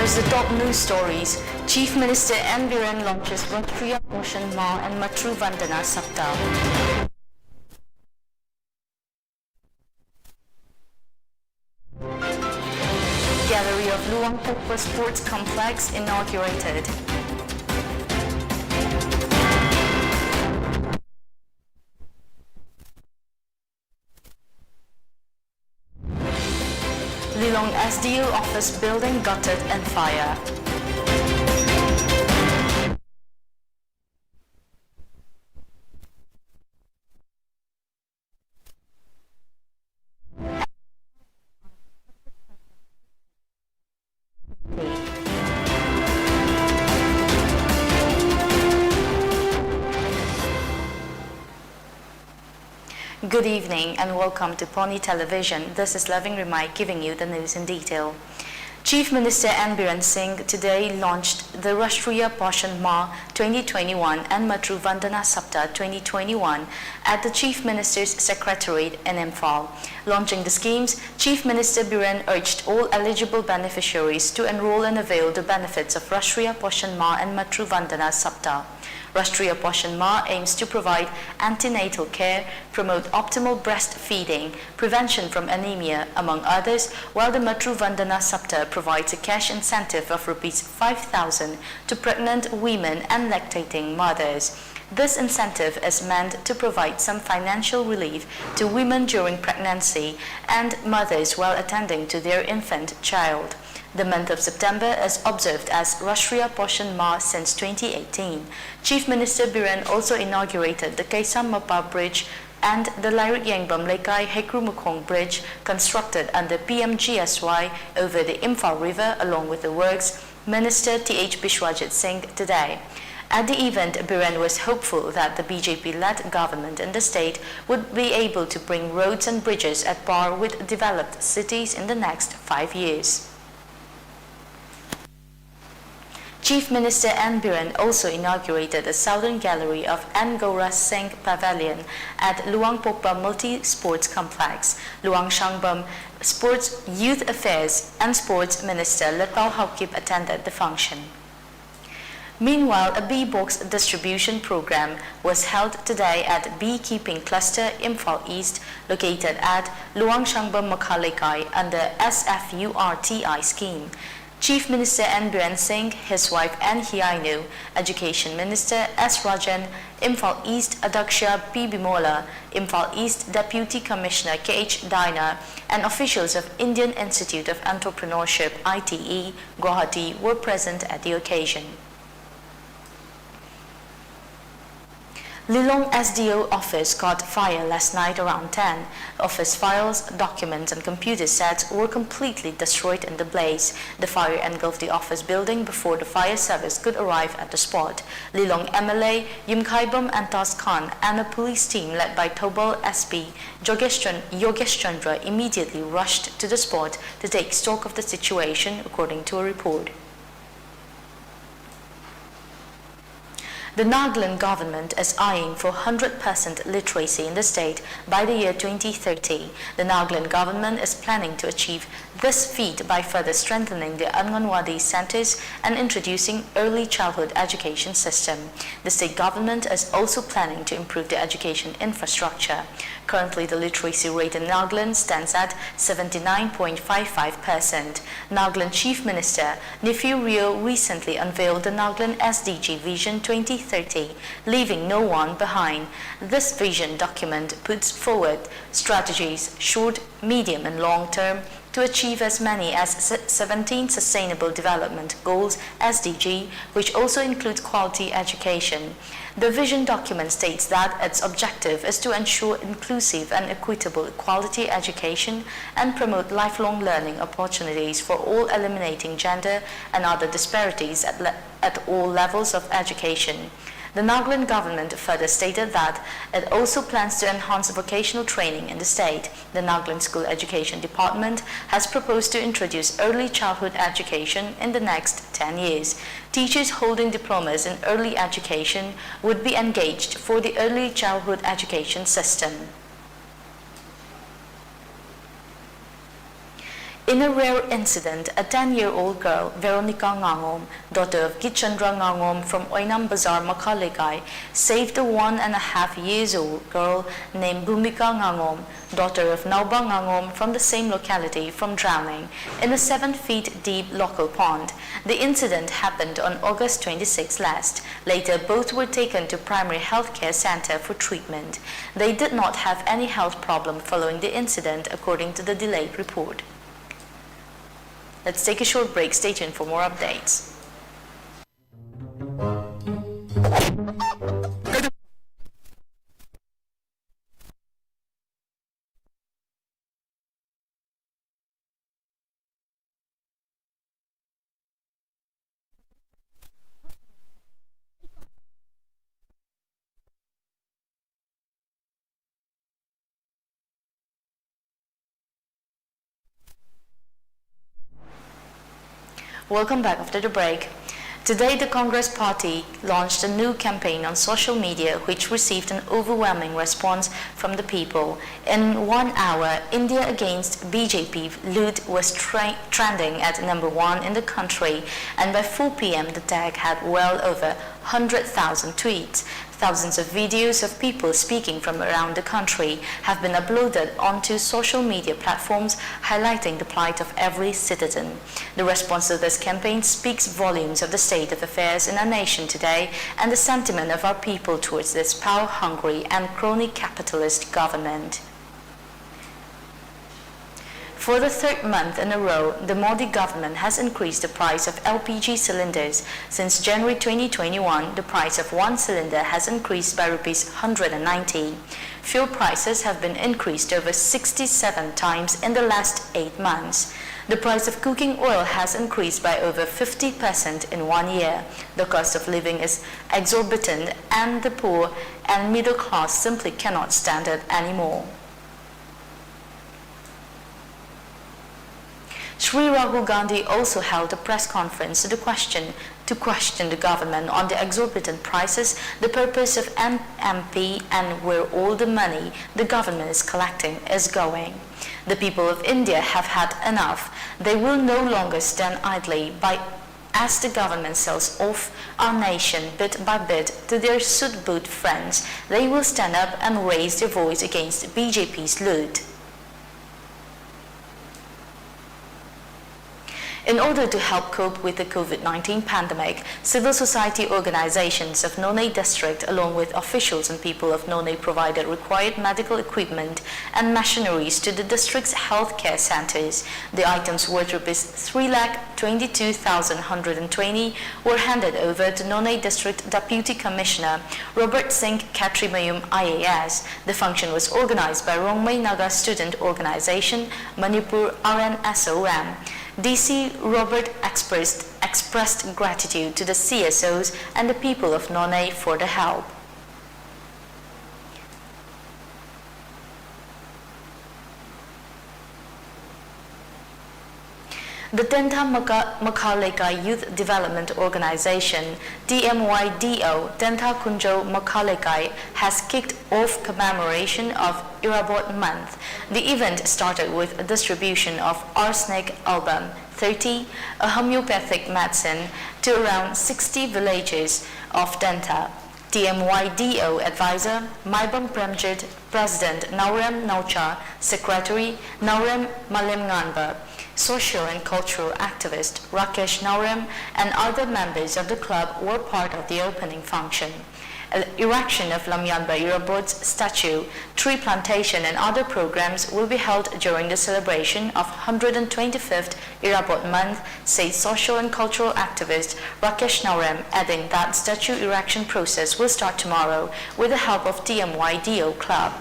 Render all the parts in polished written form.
First, the top news stories. Chief Minister N. Biren launches Rashtriya Poshan Ma and Matru Vandana Saptah. Gallery of Luang Pokpa Sports Complex inaugurated. Lilong SDU office building gutted and fire. Good evening and welcome to Pony Television. This is Loving RIMAI giving you the news in detail. Chief Minister N. Biren Singh today launched the Rashtriya Poshan Ma 2021 and Matru Vandana Saptah 2021 at the Chief Minister's Secretariat in Imphal. Launching the schemes, Chief Minister Biren urged all eligible beneficiaries to enroll and avail the benefits of Rashtriya Poshan Ma and Matru Vandana Saptah. Rashtriya Poshan Ma aims to provide antenatal care, promote optimal breastfeeding, prevention from anemia, among others, while the Matru Vandana Saptah provides a cash incentive of Rs 5,000 to pregnant women and lactating mothers. This incentive is meant to provide some financial relief to women during pregnancy and mothers while attending to their infant child. The month of September is observed as Rashtriya Poshan Ma since 2018. Chief Minister Biren also inaugurated the Kaisam Mapa Bridge and the Lairik Yangbam Lekai Hekru Mukhong Bridge constructed under PMGSY over the Imphal River along with the works, Minister T.H. Bishwajit Singh today. At the event, Biren was hopeful that the BJP-led government in the state would be able to bring roads and bridges at par with developed cities in the next 5 years. Chief Minister N. Biren also inaugurated the Southern Gallery of N. Gaura Singh Pavilion at Luang Pokpa Multi-Sports Complex. Luang Shangbam Sports, Youth Affairs and Sports Minister Lepal Haukip attended the function. Meanwhile, a bee box distribution program was held today at Beekeeping Cluster Imphal East, located at Luang Shangbam Makhalekai under SFURTI scheme. Chief Minister N. Biren Singh, his wife N. Hiainu, Education Minister S. Rajan, Imphal East Adaksha P. Bimola, Imphal East Deputy Commissioner K. H. Daina, and officials of Indian Institute of Entrepreneurship ITE, Guwahati were present at the occasion. Lilong SDO office caught fire last night around 10. Office files, documents and computer sets were completely destroyed in the blaze. The fire engulfed the office building before the fire service could arrive at the spot. Lilong MLA Yumkhaibam Antas Khan and a police team led by Tobal SP Yogesh Chandra immediately rushed to the spot to take stock of the situation, according to a report. The Nagaland government is eyeing for 100% literacy in the state by the year 2030. The Nagaland government is planning to achieve this feat by further strengthening the Anganwadi centers and introducing early childhood education system. The state government is also planning to improve the education infrastructure. Currently, the literacy rate in Nagaland stands at 79.55%. Nagaland Chief Minister Nifiu Rio recently unveiled the Nagaland SDG Vision 2030, leaving no one behind. This vision document puts forward strategies, short, medium and long term, to achieve as many as 17 Sustainable Development Goals (SDG), which also includes quality education. The vision document states that its objective is to ensure inclusive and equitable quality education and promote lifelong learning opportunities for all, eliminating gender and other disparities at all levels of education. The Nagaland government further stated that it also plans to enhance vocational training in the state. The Nagaland School Education Department has proposed to introduce early childhood education in the next 10 years. Teachers holding diplomas in early education would be engaged for the early childhood education system. In a rare incident, a 10-year-old girl, Veronica Ngangom, daughter of Gitchandra Ngangom from Oinam Bazar, Makalekai, saved a 1.5-year-old girl named Bhumika Ngangom, daughter of Nauba Ngangom from the same locality, from drowning in a 7-feet-deep local pond. The incident happened on August 26 last. Later, both were taken to primary healthcare center for treatment. They did not have any health problem following the incident, according to the delayed report. Let's take a short break. Stay tuned for more updates. Welcome back after the break. Today, the Congress Party launched a new campaign on social media which received an overwhelming response from the people. In 1 hour, India against BJP loot was trending at #1 in the country, and by 4 p.m. the tag had well over 100,000 tweets. Thousands of videos of people speaking from around the country have been uploaded onto social media platforms, highlighting the plight of every citizen. The response to this campaign speaks volumes of the state of affairs in our nation today and the sentiment of our people towards this power-hungry and crony capitalist government. For the third month in a row, the Modi government has increased the price of LPG cylinders. Since January 2021, the price of one cylinder has increased by Rs 190. Fuel prices have been increased over 67 times in the last 8 months. The price of cooking oil has increased by over 50% in 1 year. The cost of living is exorbitant, and the poor and middle class simply cannot stand it anymore. Sri Rahul Gandhi also held a press conference to question the government on the exorbitant prices, the purpose of MMP, and where all the money the government is collecting is going. The people of India have had enough. They will no longer stand idly by as the government sells off our nation bit by bit to their soot-boot friends. They will stand up and raise their voice against BJP's loot. In order to help cope with the COVID-19 pandemic, civil society organizations of Nonay district along with officials and people of Nonay provided required medical equipment and machineries to the district's healthcare centers. The items worth Rs 3,22,120 were handed over to Nonay District Deputy Commissioner Robert Singh Katrimayum IAS. The function was organized by Rongmei Naga Student Organization, Manipur RNSOM. DC Robert expressed gratitude to the CSOs and the people of Nonay for the help. The Tenta Makaleka Youth Development Organization, TMYDO, Tenta Kunjo Makalekai, has kicked off commemoration of Irabot Month. The event started with a distribution of arsenic album 30, a homeopathic medicine, to around 60 villages of Tenta. TMYDO advisor Maibam Premjit, President Naurem Naucha, Secretary Naurem Malimnganba, social and cultural activist Rakesh Naurem, and other members of the club were part of the opening function. Erection of Lamyanba Irabot's statue, tree plantation and other programs will be held during the celebration of 125th Irabot month, says social and cultural activist Rakesh Naurem, adding that statue erection process will start tomorrow with the help of TMYDO Club.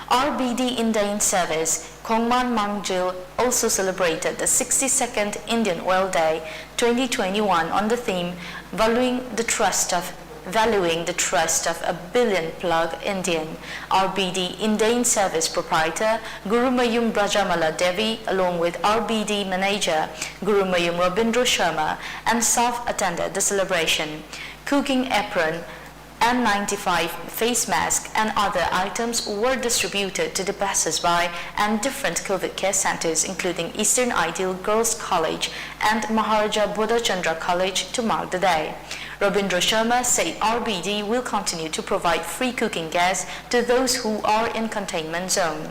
RBD Indian Service, Kongman Mangjil, also celebrated the 62nd Indian Oil Day 2021 on the theme Valuing the Trust of a Billion Plug Indian. RBD Indian Service Proprietor Gurumayum Brajamala Devi, along with RBD Manager Gurumayum Rabindra Sharma, and staff attended the celebration. Cooking apron N95 face masks and other items were distributed to the passers-by and different COVID care centers, including Eastern Ideal Girls College and Maharaja Bodhachandra College, to mark the day. Rabindra Sharma said RBD will continue to provide free cooking gas to those who are in containment zone.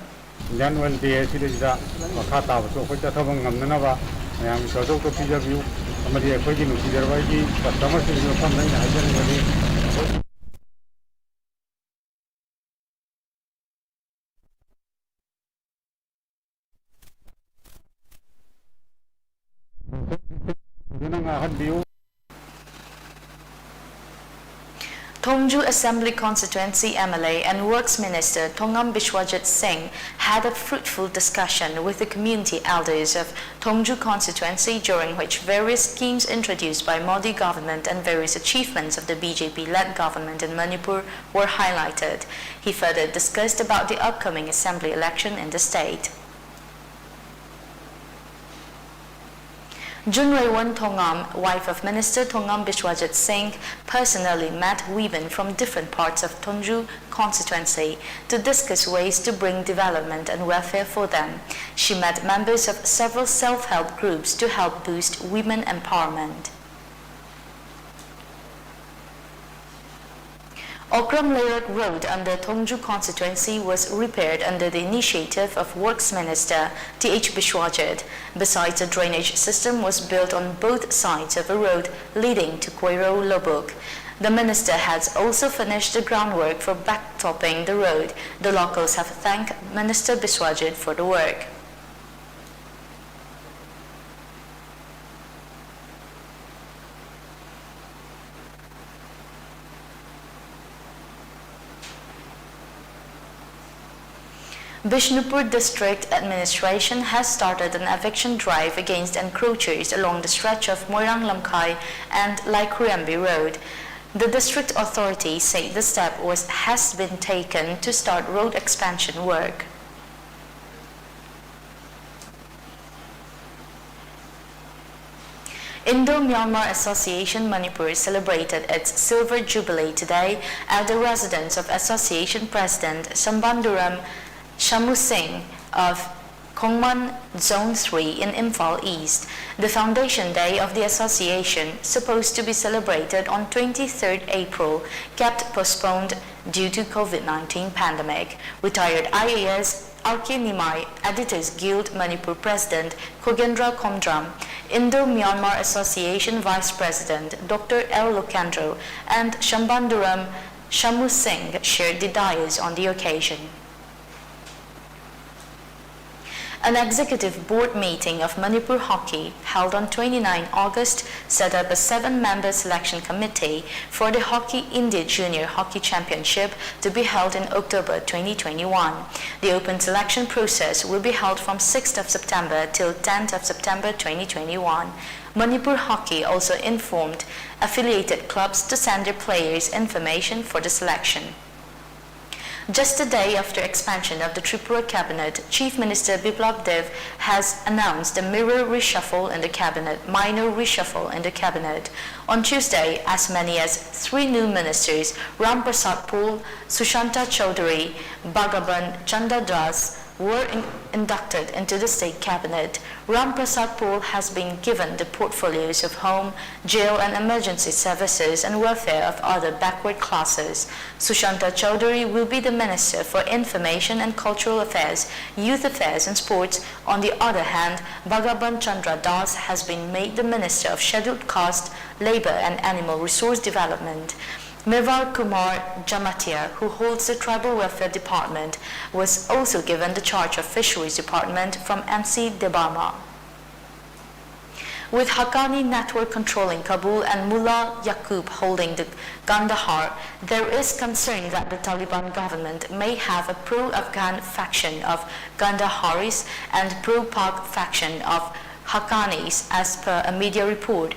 Thongju Assembly Constituency MLA and Works Minister Thongam Bishwajit Singh had a fruitful discussion with the community elders of Thongju constituency, during which various schemes introduced by Modi government and various achievements of the BJP-led government in Manipur were highlighted. He further discussed about the upcoming assembly election in the state. Junraiwan Thongam, wife of Minister Thongam Bishwajit Singh, personally met women from different parts of Thongju constituency to discuss ways to bring development and welfare for them. She met members of several self-help groups to help boost women empowerment. Okram Layak Road under Thongju constituency was repaired under the initiative of Works Minister T.H. Bishwajit. Besides, a drainage system was built on both sides of a road leading to Koiro Lobok. The minister has also finished the groundwork for backtopping the road. The locals have thanked Minister Bishwajit for the work. Bishnupur District Administration has started an eviction drive against encroachers along the stretch of Moirang Lamkai and Laikuriambi Road. The district authority said the step has been taken to start road expansion work. Indo-Myanmar Association Manipur celebrated its Silver Jubilee today at the residence of Association President Sambanduram Shamu Singh of Kongman Zone 3 in Imphal East. The foundation day of the association, supposed to be celebrated on 23rd April, kept postponed due to COVID-19 pandemic. Retired IAS RIMAI Editors Guild Manipur President Kogendra Komdram, Indo-Myanmar Association Vice President Dr. L. Lokandro and Shambanduram Shamu Singh shared the dais on the occasion. An executive board meeting of Manipur Hockey held on 29 August set up a 7-member selection committee for the Hockey India Junior Hockey Championship to be held in October 2021. The open selection process will be held from 6th of September till 10th of September 2021. Manipur Hockey also informed affiliated clubs to send their players information for the selection. Just a day after expansion of the Tripura cabinet, Chief Minister Biplab Dev has announced a minor reshuffle in the cabinet. On Tuesday, as many as 3 new ministers, Ram Prasad Pool, Sushanta Chaudhary, Bhagaban Chanda Das, were inducted into the state cabinet. Ram Prasad Pool has been given the portfolios of home, jail and emergency services and welfare of other backward classes. Sushanta Chaudhary will be the Minister for Information and Cultural Affairs, Youth Affairs and Sports. On the other hand, Bhagaban Chandra Das has been made the Minister of Scheduled Caste, Labour and Animal Resource Development. Mevar Kumar Jamatia, who holds the Tribal Welfare Department, was also given the charge of Fisheries Department from MC Debarma. With Haqqani network controlling Kabul and Mullah Yaqub holding the Kandahar, there is concern that the Taliban government may have a pro-Afghan faction of Kandaharis and pro-Pak faction of Haqqanis, as per a media report.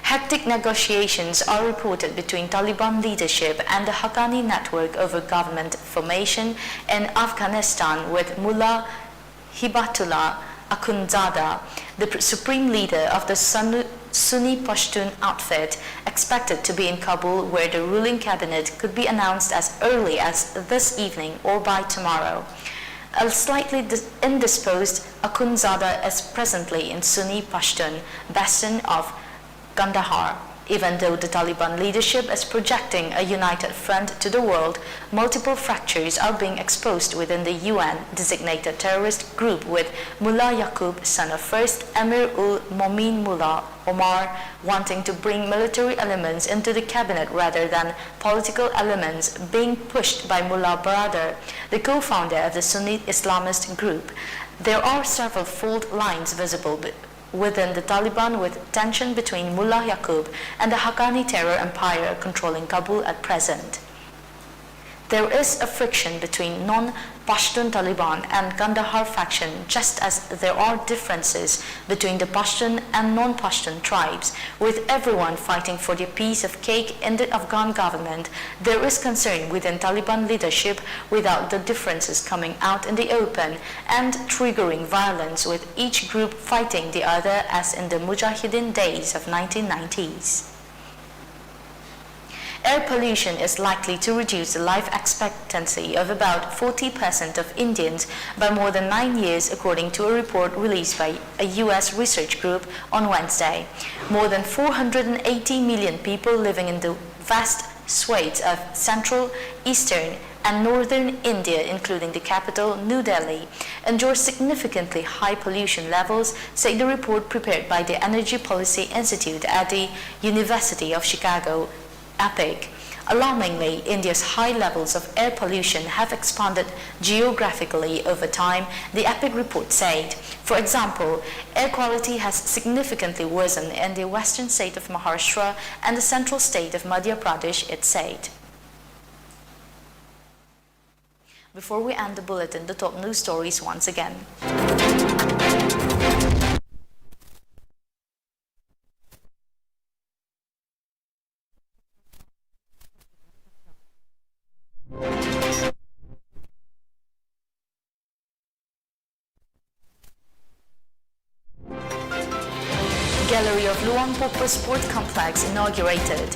Hectic negotiations are reported between Taliban leadership and the Haqqani network over government formation in Afghanistan, with Mullah Hibatullah Akhundzada, the supreme leader of the Sunni Pashtun outfit, expected to be in Kabul, where the ruling cabinet could be announced as early as this evening or by tomorrow. A slightly indisposed Akhundzada is presently in Sunni Pashtun bastion of Kandahar. Even though the Taliban leadership is projecting a united front to the world, multiple fractures are being exposed within the UN-designated terrorist group, with Mullah Yaqub, son of first Emir-ul-Momin Mullah Omar, wanting to bring military elements into the cabinet rather than political elements, being pushed by Mullah Baradar, the co-founder of the Sunni Islamist group. There are several fault lines visible within the Taliban, with tension between Mullah Yaqub and the Haqqani terror empire controlling Kabul at present. There is a friction between non-Pashtun Taliban and Kandahar faction, just as there are differences between the Pashtun and non-Pashtun tribes, with everyone fighting for their piece of cake in the Afghan government. There is concern within Taliban leadership without the differences coming out in the open and triggering violence, with each group fighting the other as in the Mujahideen days of 1990s. Air pollution is likely to reduce the life expectancy of about 40% of Indians by more than 9 years, according to a report released by a US research group on Wednesday. More than 480 million people living in the vast swathes of central, eastern, and northern India, including the capital, New Delhi, endure significantly high pollution levels, said the report prepared by the Energy Policy Institute at the University of Chicago, EPIC. Alarmingly, India's high levels of air pollution have expanded geographically over time, the EPIC report said. For example, air quality has significantly worsened in the western state of Maharashtra and the central state of Madhya Pradesh, it said. Before we end the bulletin, the top news stories once again. Gallery of Luang Prapor Sport Complex inaugurated.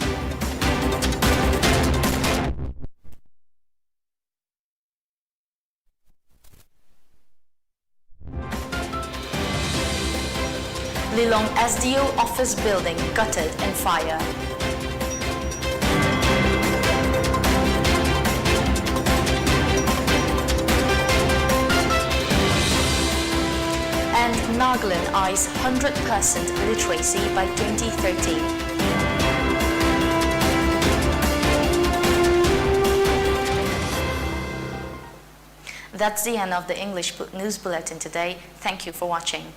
Lilong SDO office building gutted in fire. And Nagaland eyes 100% literacy by 2030. That's the end of the English News Bulletin today. Thank you for watching.